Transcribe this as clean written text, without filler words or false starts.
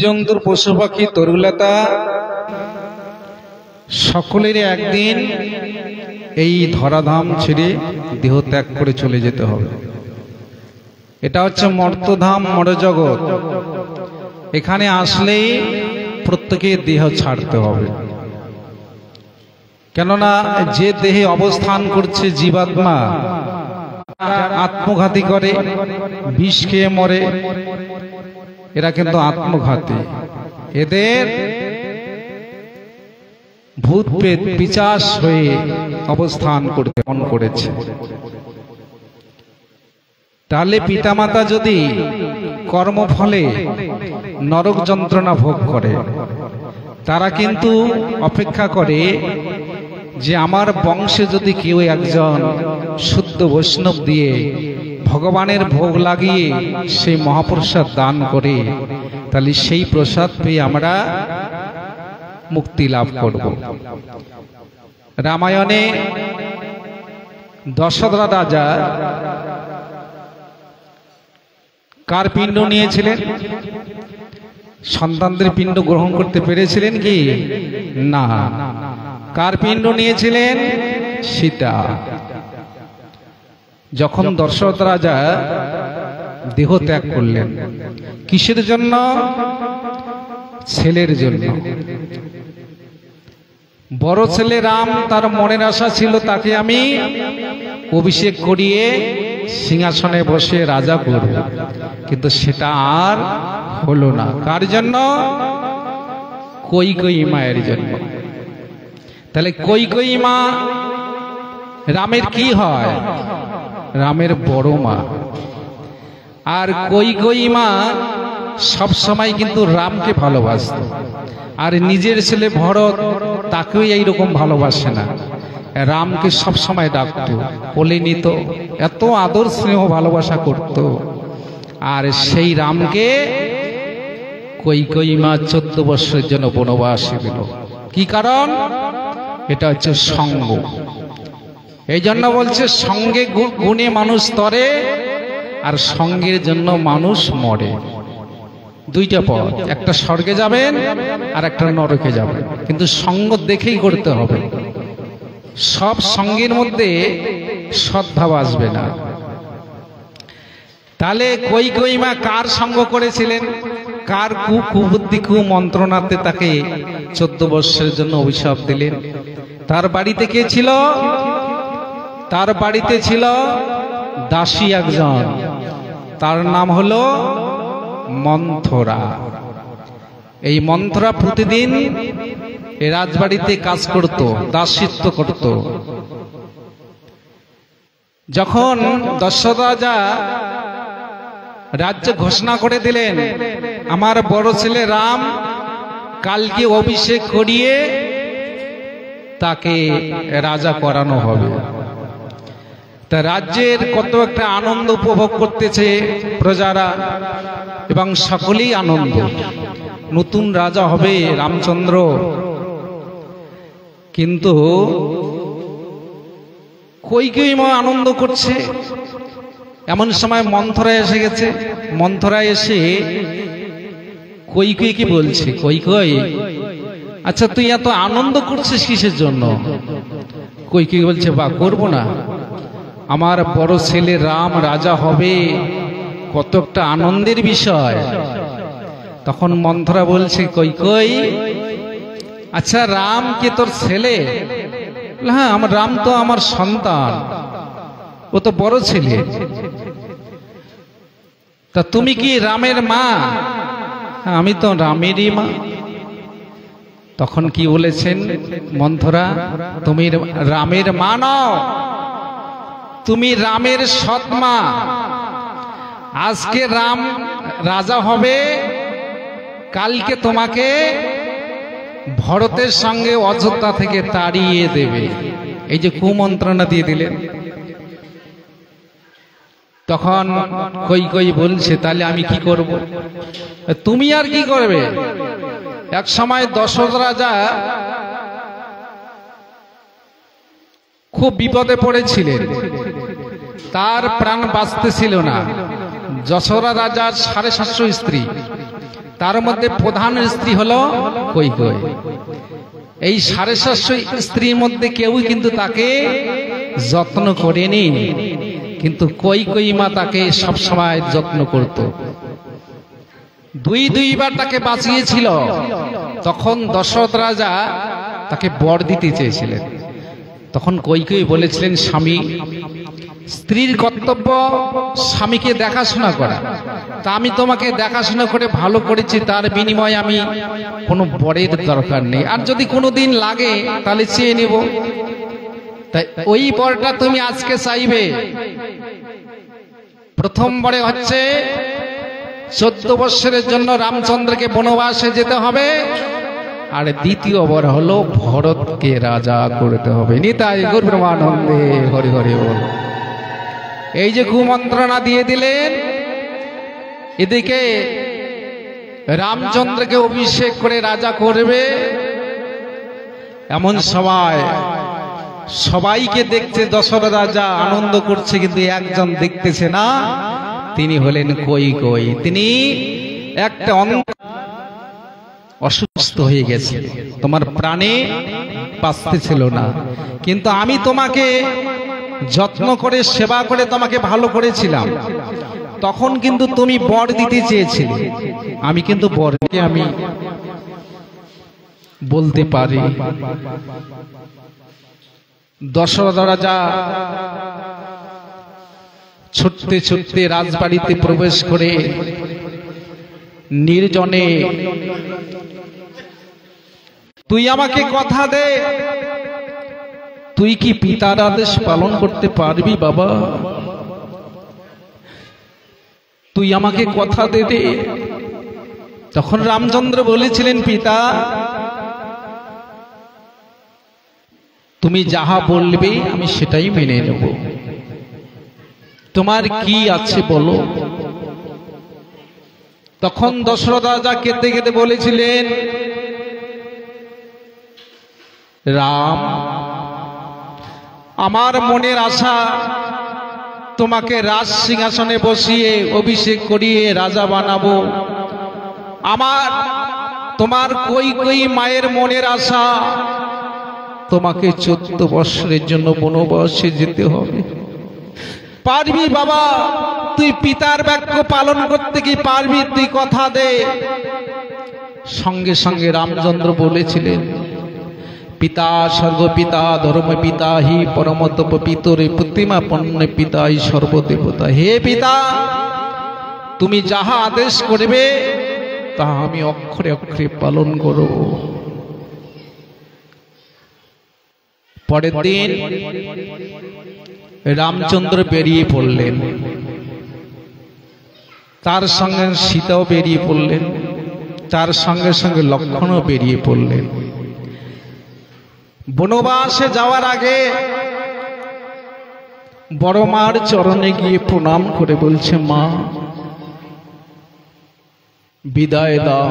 জন্তুর পশু পাখি তরুলতা সকলেরই একদিন এই ধরাধাম ছেড়ে দেহ ত্যাগ করে চলে যেতে হবে। এটা হচ্ছে মর্তধাম, মরজগৎ। এখানে আসলেই প্রত্যেকে দেহ ছাড়তে হবে। কেননা যে দেহে অবস্থান করছে জীবাত্মা, আত্মঘাতী করে, বিষ খেয়ে মরে, এরা কিন্তু আত্মঘাতী। এদের ভূত প্রেত পিশাচ হয়ে অবস্থান করতে মন করেছে। তাহলে পিতামাতা যদি কর্মফলে নরক যন্ত্রণা ভোগ করে, তারা কিন্তু অপেক্ষা করে যে আমার বংশে যদি কেউ একজন শুদ্ধ বৈষ্ণব দিয়ে ভগবানের ভোগ লাগিয়ে সেই মহাপ্রসাদ দান করে, তাহলে সেই প্রসাদ পেয়ে আমরা মুক্তি লাভ করব। রামায়ণে দশরথ রাজা কার পিণ্ড নিয়েছিলেন? সন্তানদের পিণ্ড গ্রহণ করতে পেরেছিলেন কি না? কার পিণ্ড নিয়েছিলেন? সীতা। যখন দশরথ রাজা দেহ ত্যাগ করলেন, কিসের জন্য? ছেলের জন্য। বড় ছেলে রাম, তার মনের আশা ছিল তাকে আমি অভিষেক করিয়ে সিংহাসনে বসে রাজা করব, কিন্তু সেটা আর হলো না। কার জন্য? কৈকেয়ী মায়ের জন্য। তাহলে কৈকেয়ী মা রামের কি হয়? রামের বড় মা। আর কৈকেয়ী মা সব সময় কিন্তু রামকে ভালোবাসত, আর নিজের ছেলে ভরত তাকেও এইরকম ভালোবাসে না। রামকে সব সময় ডাকতো, কোলে নিত, এত আদর স্নেহ ভালোবাসা করত। আর সেই রামকে কৈকেয়ী মা 14 বছরের জন্য বনবাসে দিল। কি কারণ? এটা হচ্ছে সঙ্গ। এই জন্য বলছে সঙ্গে গুণে মানুষ তরে, আর সঙ্গের জন্য মানুষ মরে। দুইটা পথ, একটা স্বর্গে যাবেন আর একটা নরকে যাবেন, কিন্তু সঙ্গ দেখেই করতে হবে। সব সঙ্গের মধ্যে সদ্ভাব আসবে না। তাহলে কৈকেয়ী মা কার সঙ্গ করেছিলেন? কার কুবুদ্ধি কুমন্ত্রণাতে তাকে 14 বৎসরের জন্য অভিশাপ দিলেন? তার বাড়িতে কে ছিল? তার বাড়িতে ছিল দাসী একজন, তার নাম হলো মন্থরা। এই মন্থরা প্রতিদিন এই রাজবাড়িতে কাজ করত, দাসিত্ব করত। যখন দশরথ রাজা রাজ্য ঘোষণা করে দিলেন, আমার বড় ছেলে রাম কালকে অভিষেক করিয়ে তাকে রাজা করানো হবে। তা রাজ্যের কত একটা আনন্দ উপভোগ করতেছে প্রজারা, এবং সকলেই আনন্দ। নতুন রাজা হবে রামচন্দ্র। কিন্তু কৈকেয়ী মা আনন্দ করছে, এমন সময় মন্থরা এসে গেছে। মন্থরা এসে কৈকেয়ীকে বলছে, কৈকেয়ী, আচ্ছা তুই এত আনন্দ করছিস কিসের জন্য? কৈকেয়ী বলছে, বা করবো না, আমার বড় ছেলে রাম রাজা হবে, কত একটা আনন্দের বিষয়। তখন মন্থরা বলছে, কৈকেয়ী, আচ্ছা রাম কি তোর ছেলে? হ্যাঁ, আমার রাম তো আমার সন্তান, ও তো বড় ছেলে। তা তুমি কি রামের মা? হ্যাঁ, আমি তো রামেরই মা। তখন কি বলেছেন মন্থরা, তুমি রামের মা নও, তুমি রামের সৎ মা। আজকে রাম রাজা হবে, কালকে তোমাকে ভরতের সঙ্গে অযোধ্যা থেকে তাড়িয়ে দেবে। এই যে কুমন্ত্রণা দিয়ে দিলেন। তখন কৈকেয়ী বলছে, তাহলে আমি কি করব? তুমি আর কি করবে? এক সময় দশরথ রাজা খুব বিপদে পড়েছিলেন, তার প্রাণ বাঁচতেছিল না। যশোরা রাজার 750 স্ত্রী, তার মধ্যে প্রধান স্ত্রী হলো কৈকেয়ী। এই 750 স্ত্রীর মধ্যে কেউই কিন্তু তাকে যত্ন করেনি, কিন্তু কৈকেয়ী মা তাকে সবসময় যত্ন করত। দুইবার তাকে বাঁচিয়েছিল। তখন দশরথ রাজা তাকে বর দিতে চেয়েছিলেন। তখন কৈকেয়ী বলেছিলেন, স্বামী, স্ত্রীর কর্তব্য স্বামীকে দেখাশোনা করা, তা আমি তোমাকে দেখাশোনা করে ভালো করেছি, তার বিনিময়ে আমি কোনো বরের দরকার নেই, আর যদি কোনোদিন লাগে তাহলে চেয়ে নেব। তাই ওই বরটা তুমি আজকে চাইবে। প্রথম বরে হচ্ছে 14 বৎসরের জন্য রামচন্দ্রকে বনবাসে যেতে হবে, আর দ্বিতীয় বর হলো ভরতকে রাজা করতে হবে। নিতাই গৌর প্রেমানন্দে হরি হরি বল। এই যে কুমন্ত্রণা দিয়ে দিলেন, এদিকে রামচন্দ্রকে অভিষেক করে রাজা করবে। এমন সময় সবাইকে দেখছে দশরথ রাজা, আনন্দ করছে, কিন্তু একজন দেখতেছে না, তিনি হলেন কৈকেয়ী। তিনি একটা অসুস্থ হয়ে গেছে, তোমার প্রাণে বাঁচতে ছিল না, কিন্তু আমি তোমাকে যত্ন করে সেবা করে তোমাকে ভালো করেছিলাম। তখন কিন্তু তুমি বর দিতে চেয়েছিলে, আমি কিন্তু বরকে আমি বলতে পারি। দশরথ রাজা ছুটতে ছুটতে রাজবাড়িতে প্রবেশ করে নির্জনে, তুই আমাকে কথা দে, তুই কি পিতার আদেশ পালন করতে পারবি বাবা? তুই আমাকে কথা দে দে। তখন রামচন্দ্র বলেছিলেন, পিতা, তুমি যাহা বলবে আমি সেটাই মেনে নেব, তোমার কি আছে বলো। তখন দশরথ রাজা কেঁদে কেঁদে বলেছিলেন, রাম, আমার মনের আশা তোমাকে রাজ সিংহাসনে বসিয়ে অভিষেক করিয়ে রাজা বানাবো। তোমার কৈকেয়ী মায়ের মনের আশা তোমাকে 14 বৎসরের জন্য বনবাসে যেতে হবে। পারবি বাবা? তুই পিতার বাক্য পালন করতে কি পারবি? তুই কথা দে। সঙ্গে সঙ্গে রামচন্দ্র বলেছিলেন, পিতা সর্বপিতা ধর্ম পিতা হি পরমতপ পিতরে প্রতিমা পণ্য পিতা হি সর্বদেবতা। হে পিতা, তুমি যাহা আদেশ করবে তাহা আমি অক্ষরে অক্ষরে পালন করব। পরের দিন রামচন্দ্র বেরিয়ে পড়লেন, তার সঙ্গে সীতাও বেরিয়ে পড়লেন, তার সঙ্গে সঙ্গে লক্ষ্মণও বেরিয়ে পড়লেন। বনবাসে যাওয়ার আগে বড় মার চরণে গিয়ে প্রণাম করে বলছে, মা, বিদায় দাও।